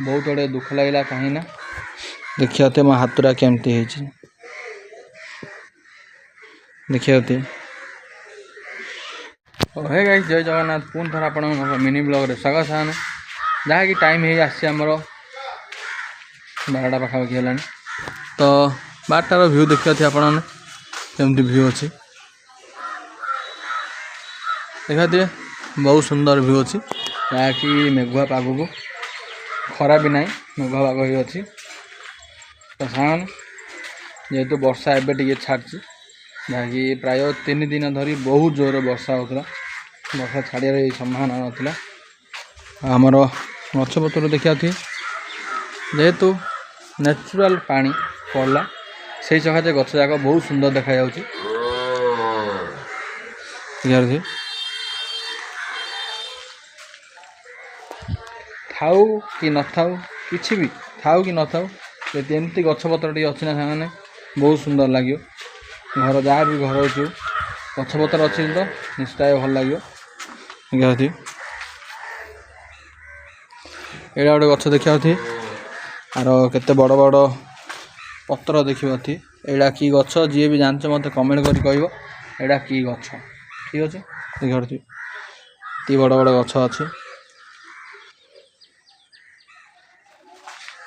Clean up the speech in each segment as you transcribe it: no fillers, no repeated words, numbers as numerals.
बहुत बड़े दुख लगे कहीं देखिए मो हाथटा केमती देखिए हे गाइस जय जगन्नाथ पुणी थर आप मिनी ब्लॉग स्वागत है जहाँकि टाइम है आमर 12टा पाखापाखि है तो 12टार व्यू देखिए आपमती व्यू अच्छी देखिए बहुत सुंदर व्यू अच्छी जहाँकि मेघुआ पाग को खरा भी ना मेघुआ पाग ही अच्छी तो सामान जेहेतु वर्षा एवं टे छाड़ी जहाँकि प्राय 3 दिन धरी बहुत जोर वर्षा होता वर्षा छाड़ियार संभावना नाला आमर गछपतर देखा थी जेहेतु नेचुराल पानी पड़ला से सकाशे गछ जाक बहुत सुंदर देखा थाऊ कि न थाऊ किसी भी थाऊ कि न थाऊ यदि एमती गछपतर टी अच्छी ना सामने बहुत सुंदर लगे घर जहाँ भी घर अच्छे गछपतर अच्छी तो निश्चय भल लगे एड़ा गोटे गछ देखा आर केते बड़ बड़ पत्र देखा एड़ा कि गछ जी भी जानते मत कमेंट कर कह एड़ा कि गछ ठीक अच्छे देखी बड़ बड़ गछ अच्छे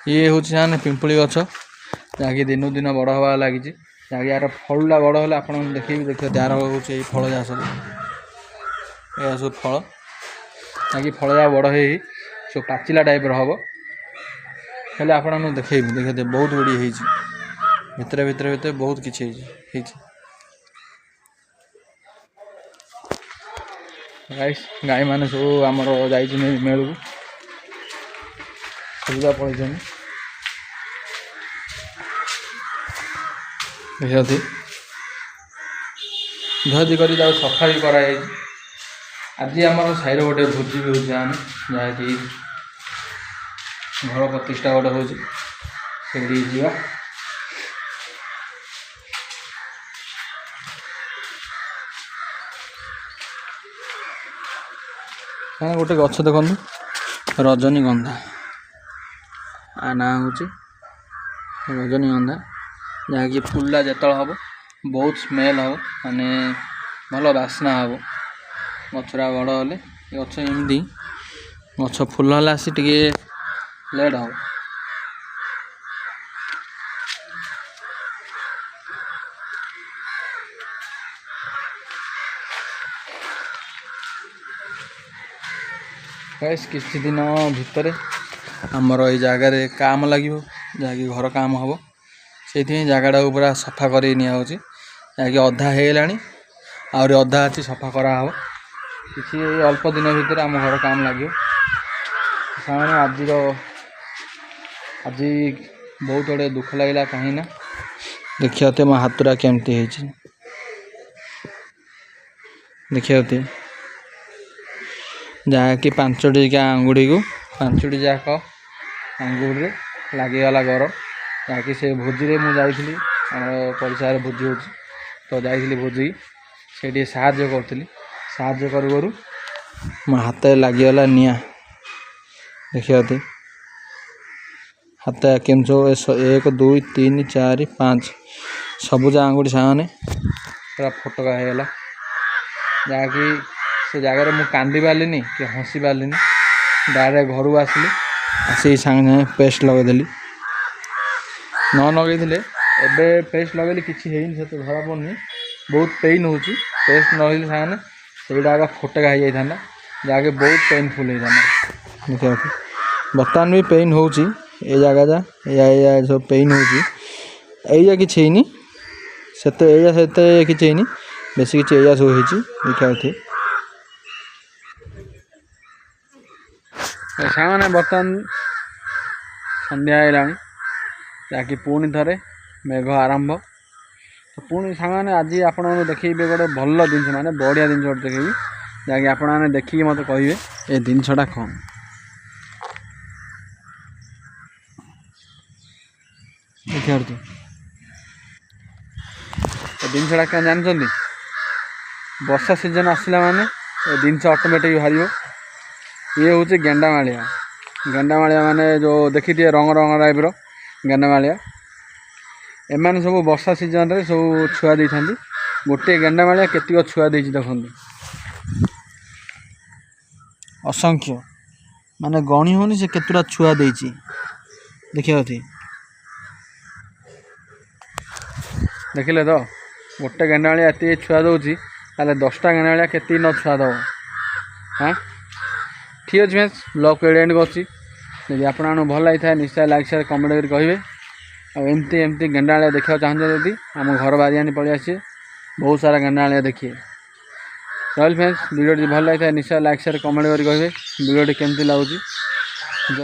ये हूँ पिंपुड़ी गछ जहाँकि दिन दिन बड़ हवा लगी जहाँकि यार फलटा बड़ है आप देखिए यार हूँ फल जहाँ सब यह सब फल जहाँकि फल जहाँ बड़ हो सब पाचिला टाइप हम हेल्ले आप देखे देखिए बहुत गुड़ी भितर भितर भितर बहुत किसी गाई मैंने सब आमर जा मेल को सुविधा पड़े देखिए धुआधुई कर सफा भी कराई आज आम साइर गोटे भोजी भी हो जहाँकि घर प्रतिष्ठा गोटे हो गोटे गछ देखु रजनीगंधा आ ना हूँ रजनीगंधा जहाँकि फुलटा जो हम बहुत स्मेल हम माने भल बास्ना हम गछरा बड़ हेले गछ एमती गछ फुल है आसी टे लेट हम किसी दिन भितर आमर ये जगार काम लगे जहाँकि घर काम हम से जगटा पूरा सफा कर जहाँकि अधा होगा आहरी अधा अच्छी सफा कराव किसी अल्प दिन भितर आम घर काम लगे आज बहुत बड़े दुख लगे कहीं देखिए मो हाथटा केमती देखिए जहाँकि 5टी आंगुड़ी को 5टी जाक आंगुड़ी लगिगला गरम जहाँकि से भोजी में मुझे पड़ोसा भोजी हो तो जाइली भोजी से साहाଯ୍य करी साहाଯ୍य करूँ मो हाथ लगिगला निआ देखिए हाथ केम 1 2 3 4 5 सबुज आंगुठी सामने पूरा फटका होगा जहाँकि से जगार मुझे कांदी पार्लिनी कि हसी पार्लिनी डायरेक्ट घर को आसिली आसी सांगे पेस्ट लगेदेली न लगे एबे पेस्ट लगे किसी से धरा पड़नी बहुत पेन हो पेस्ट लगे सामने से फटका हो जाता जहाँकि बहुत पेनफुल होता देखिए बर्तमान भी पेन हो जगह जा सब पेन हो कि किसी बेसी किसी सब देखा सामने बर्तमान संध्या है जहाँकि पुणी थे मेघ आरंभ तो पुणी सामने आज आप देखिए गोटे भल जिन माने बढ़िया जिन गोटे देखी जहाँकि आपने देखिए मत कहे ये जिनसटा कौन देखिए जिनसटा क्या जानते वर्षा सीजन आसला माने जिनस ऑटोमेटिक बाहर ये हूँ गेंडा मालिया गेंडामालिया माने जो देखी थी रंग रंग टाइप्र गेंडामालिया एम सब वर्षा सीजन रे सब छुआ दे गोटे गेंडामालिया केतिक छुआ दे देखो असंख्य माने गणी होनी से केतुरा छुआ दे देखिए देखिले तो गोटे गेंडामालिया ये छुआ दूसरी ताले 10टा गेंडामालिया केती न छुआ दब हाँ ठीक अच्छे फ्रेंड्स ब्लॉग को एंड करी आप भल लगी था निश्चय लाइक शेयर कमेंट कर कहे आमती एमती गेंडामालिया देखा चाहते जदि आम घर बारियानी पलि आसिए बहुत सारा गेंडामालिया देखिए रही फ्रेंड्स वीडियो भल लगी था निश्चय लाइक शेयर कमेंट कर कहे वीडियो केमती लगुच